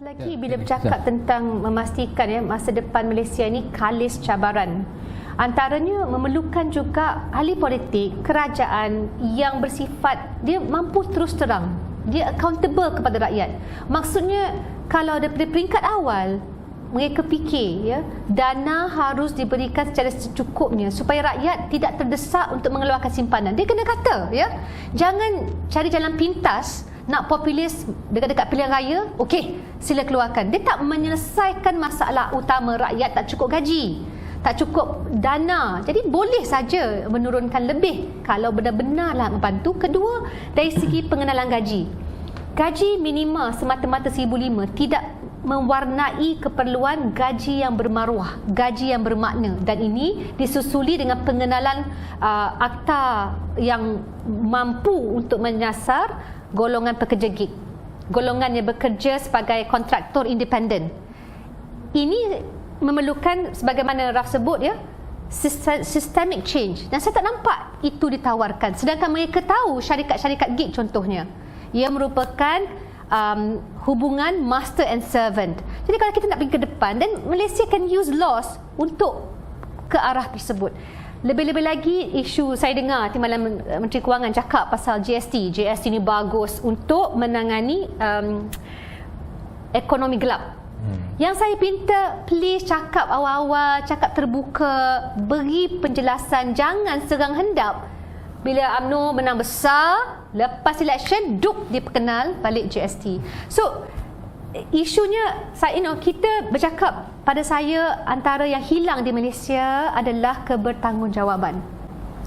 Lagi bila bercakap tentang memastikan masa depan Malaysia ini kalis cabaran, antaranya memerlukan juga ahli politik, kerajaan yang bersifat dia mampu terus terang, dia accountable kepada rakyat. Maksudnya kalau daripada peringkat awal mereka fikir dana harus diberikan secara secukupnya supaya rakyat tidak terdesak untuk mengeluarkan simpanan. Dia kena kata jangan cari jalan pintas. Nak populis dekat-dekat pilihan raya, okey, sila keluarkan. Dia tak menyelesaikan masalah utama rakyat tak cukup gaji, tak cukup dana. Jadi boleh saja menurunkan lebih kalau benar-benarlah membantu. Kedua, dari segi pengenalan gaji. Gaji minima semata-mata 1,500 tidak mewarnai keperluan gaji yang bermaruah, gaji yang bermakna, dan ini disusuli dengan pengenalan akta yang mampu untuk menyasar golongan pekerja gig, golongan yang bekerja sebagai kontraktor independen. Ini memerlukan, sebagaimana Raf sebut systemic change, dan saya tak nampak itu ditawarkan. Sedangkan mereka tahu syarikat-syarikat gig contohnya, ia merupakan hubungan master and servant. Jadi kalau kita nak pergi ke depan, dan Malaysia can use laws untuk ke arah tersebut. Lebih-lebih lagi isu saya dengar Timbalan Menteri Kewangan cakap pasal GST. GST ni bagus untuk menangani ekonomi gelap. Yang saya minta, please cakap awal-awal, cakap terbuka, beri penjelasan, jangan serang hendap. Bila UMNO menang besar, lepas election, diperkenal balik GST. So, isunya, kita bercakap, pada saya antara yang hilang di Malaysia adalah kebertanggungjawaan.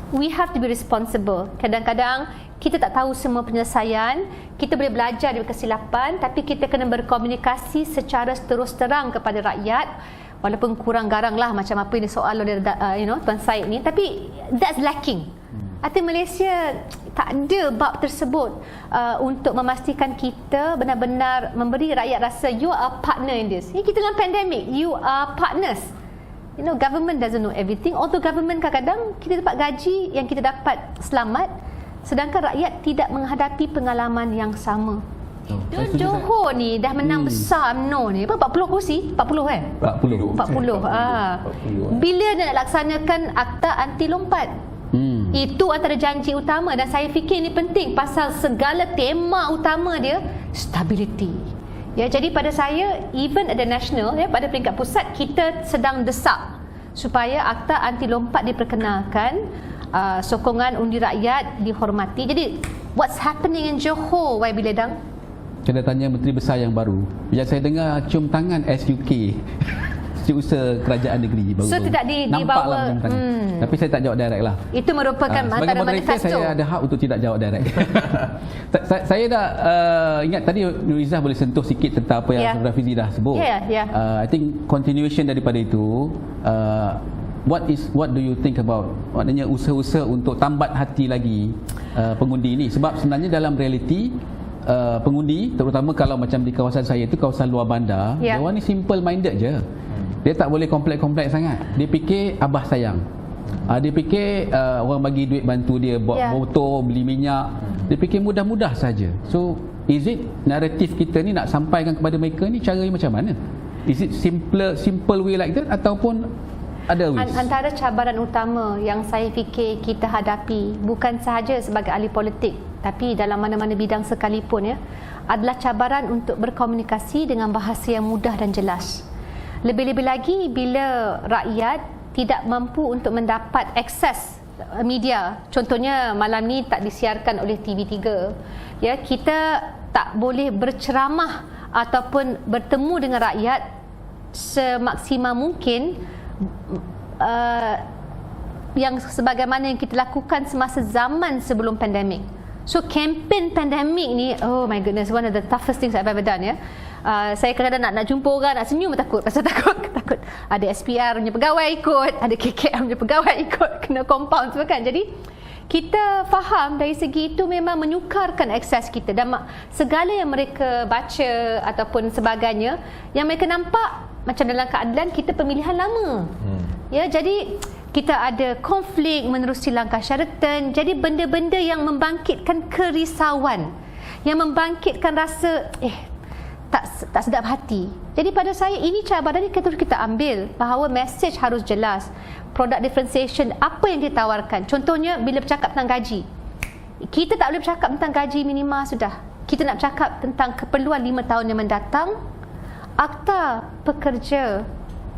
We have to be responsible. Kadang-kadang kita tak tahu semua penyelesaian, kita boleh belajar dari kesilapan, tapi kita kena berkomunikasi secara terus terang kepada rakyat, walaupun kurang garang lah macam apa ini soal oleh Tuan Syed ni, tapi that's lacking. Arti Malaysia tak ada bab tersebut untuk memastikan kita benar-benar memberi rakyat rasa you are a partner in this. Kita dalam pandemik, you are partners. Government doesn't know everything. Although government kadang-kadang kita dapat gaji yang kita dapat selamat, sedangkan rakyat tidak menghadapi pengalaman yang sama. Johor ni dah menang besar UMNO ni. 40 kursi? 40 40. Bila nak laksanakan akta anti lompat? Itu antara janji utama, dan saya fikir ini penting pasal segala tema utama dia stability. Jadi pada saya, even at the national, pada peringkat pusat, kita sedang desak supaya akta anti lompat diperkenalkan, sokongan undi rakyat dihormati. Jadi what's happening in Johor, YB Ledang? Saya tanya Menteri Besar yang baru. Yang saya dengar cium tangan SUK Setiausaha Kerajaan Negeri baru. So tidak dibawa. Tapi saya tak jawab direct lah. Itu merupakan antara manifesto. Saya ada hak untuk tidak jawab direct. Saya dah ingat tadi Nurizah boleh sentuh sikit tentang apa yang Saudara Fizi dah sebut. I think continuation daripada itu, what do you think about maknanya usaha-usaha untuk tambat hati lagi pengundi ini? Sebab sebenarnya dalam realiti pengundi, terutama kalau macam di kawasan saya itu, kawasan luar bandar, dia orang ni simple minded je. Dia tak boleh kompleks-kompleks sangat. Dia fikir abah sayang. Dia fikir orang bagi duit bantu dia buat motor, beli minyak. Dia fikir mudah-mudah saja. So, is it naratif kita ni nak sampaikan kepada mereka ni cara macam mana? Is it simple way like that ataupun ada ways? Antara cabaran utama yang saya fikir kita hadapi, bukan sahaja sebagai ahli politik, tapi dalam mana-mana bidang sekalipun adalah cabaran untuk berkomunikasi dengan bahasa yang mudah dan jelas. Lebih-lebih lagi bila rakyat tidak mampu untuk mendapat akses media. Contohnya malam ni tak disiarkan oleh TV3. Kita tak boleh berceramah ataupun bertemu dengan rakyat semaksimal mungkin yang sebagaimana yang kita lakukan semasa zaman sebelum pandemik. So kempen pandemik ni, oh my goodness, one of the toughest things I've ever done. Saya kadang-kadang nak jumpa orang, nak senyum takut. Pasal takut ada SPR punya pegawai ikut, ada KKM punya pegawai ikut, kena compound semua kan. Jadi kita faham dari segi itu memang menyukarkan akses kita, dan segala yang mereka baca ataupun sebagainya, yang mereka nampak macam dalam keadilan kita pemilihan lama. Jadi kita ada konflik menerusi langkah Sheraton. Jadi benda-benda yang membangkitkan kerisauan, yang membangkitkan rasa tak tak sedap hati. Jadi pada saya ini cabaran ni kita ambil bahawa message harus jelas. Product differentiation apa yang ditawarkan. Contohnya bila bercakap tentang gaji. Kita tak boleh bercakap tentang gaji minima sudah. Kita nak bercakap tentang keperluan 5 tahun yang mendatang. Akta pekerja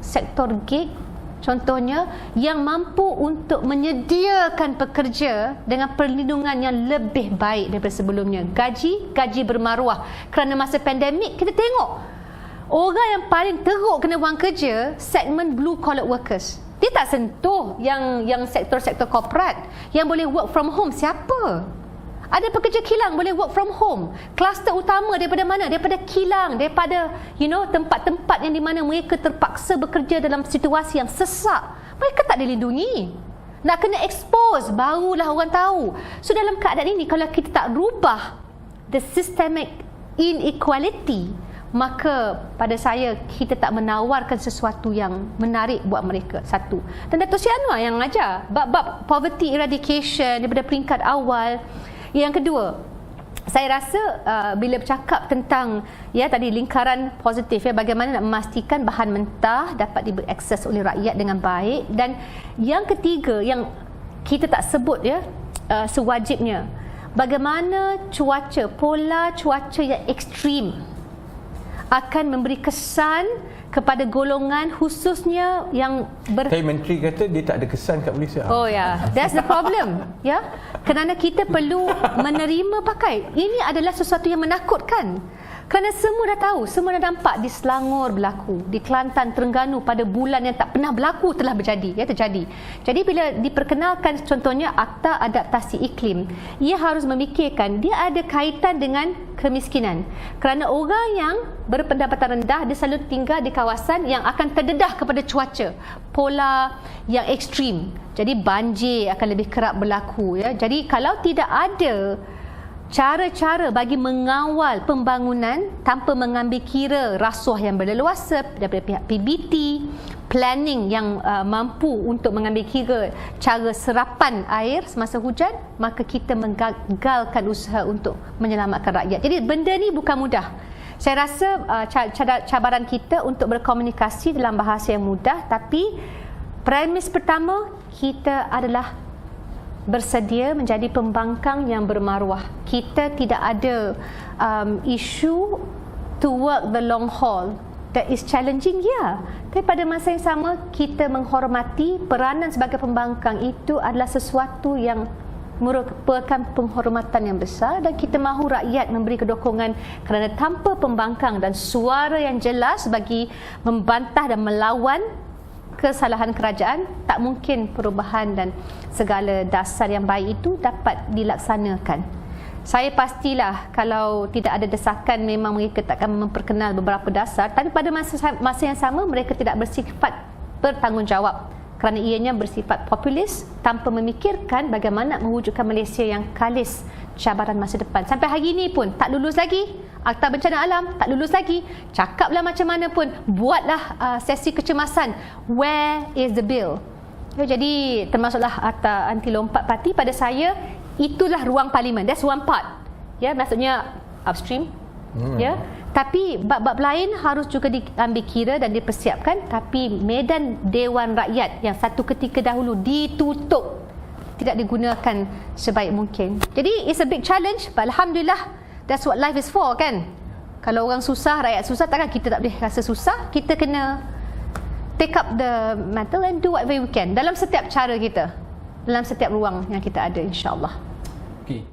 sektor gig contohnya yang mampu untuk menyediakan pekerja dengan perlindungan yang lebih baik daripada sebelumnya. Gaji bermaruah. Kerana masa pandemik kita tengok orang yang paling teruk kena buang kerja segmen blue collar workers. Dia tak sentuh yang sektor-sektor korporat yang boleh work from home. Siapa? Ada pekerja kilang boleh work from home. Kluster utama daripada mana? Daripada kilang, daripada tempat-tempat yang di mana mereka terpaksa bekerja dalam situasi yang sesak. Mereka tak dilindungi. Nak kena expose, barulah orang tahu. So dalam keadaan ini, kalau kita tak rubah the systemic inequality, maka pada saya kita tak menawarkan sesuatu yang menarik buat mereka. Satu. Dan Dato' Sri Anwar yang mengajar bab poverty eradication daripada peringkat awal. Yang kedua, saya rasa bila bercakap tentang tadi lingkaran positif, bagaimana nak memastikan bahan mentah dapat diakses oleh rakyat dengan baik. Dan yang ketiga yang kita tak sebut sewajibnya, bagaimana pola cuaca yang ekstrim akan memberi kesan kepada golongan khususnya yang Tapi Menteri kata dia tak ada kesan kat Malaysia. Oh that's the problem. Kerana kita perlu menerima pakai. Ini adalah sesuatu yang menakutkan. Kerana semua dah tahu, semua dah nampak di Selangor berlaku, di Kelantan, Terengganu pada bulan yang tak pernah berlaku telah terjadi. Jadi bila diperkenalkan contohnya Akta Adaptasi Iklim, ia harus memikirkan dia ada kaitan dengan kemiskinan. Kerana orang yang berpendapatan rendah dia selalu tinggal di kawasan yang akan terdedah kepada cuaca, pola yang ekstrim. Jadi banjir akan lebih kerap berlaku. Jadi kalau tidak ada cara-cara bagi mengawal pembangunan tanpa mengambil kira rasuah yang berleluasa daripada pihak PBT, planning yang mampu untuk mengambil kira cara serapan air semasa hujan, maka kita menggagalkan usaha untuk menyelamatkan rakyat. Jadi benda ni bukan mudah. Saya rasa cabaran kita untuk berkomunikasi dalam bahasa yang mudah, tapi premis pertama kita adalah bersedia menjadi pembangkang yang bermaruah. Kita tidak ada isu to work the long haul. That is challenging, Tapi pada masa yang sama, kita menghormati peranan sebagai pembangkang itu adalah sesuatu yang merupakan penghormatan yang besar, dan kita mahu rakyat memberi kedokongan kerana tanpa pembangkang dan suara yang jelas bagi membantah dan melawan kesalahan kerajaan, tak mungkin perubahan dan segala dasar yang baik itu dapat dilaksanakan. Saya pastilah kalau tidak ada desakan memang mereka takkan memperkenal beberapa dasar, tapi pada masa yang sama mereka tidak bersifat bertanggungjawab kerana ianya bersifat populis tanpa memikirkan bagaimana mewujudkan Malaysia yang kalis cabaran masa depan. Sampai hari ini pun tak lulus lagi. Akta bencana alam tak lulus lagi. Cakaplah macam mana pun, buatlah sesi kecemasan. Where is the bill? Jadi termasuklah Akta Anti Lompat Parti. Pada saya itulah ruang parlimen. That's one part. Maksudnya upstream. Tapi bab-bab lain harus juga diambil kira dan dipersiapkan. Tapi medan Dewan Rakyat yang satu ketika dahulu ditutup, tidak digunakan sebaik mungkin. Jadi it's a big challenge, but alhamdulillah, that's what life is for, kan? Kalau orang susah, rakyat susah, takkan kita tak boleh rasa susah. Kita kena take up the mantle and do whatever we can dalam setiap cara kita, dalam setiap ruang yang kita ada, insya-Allah. Okay.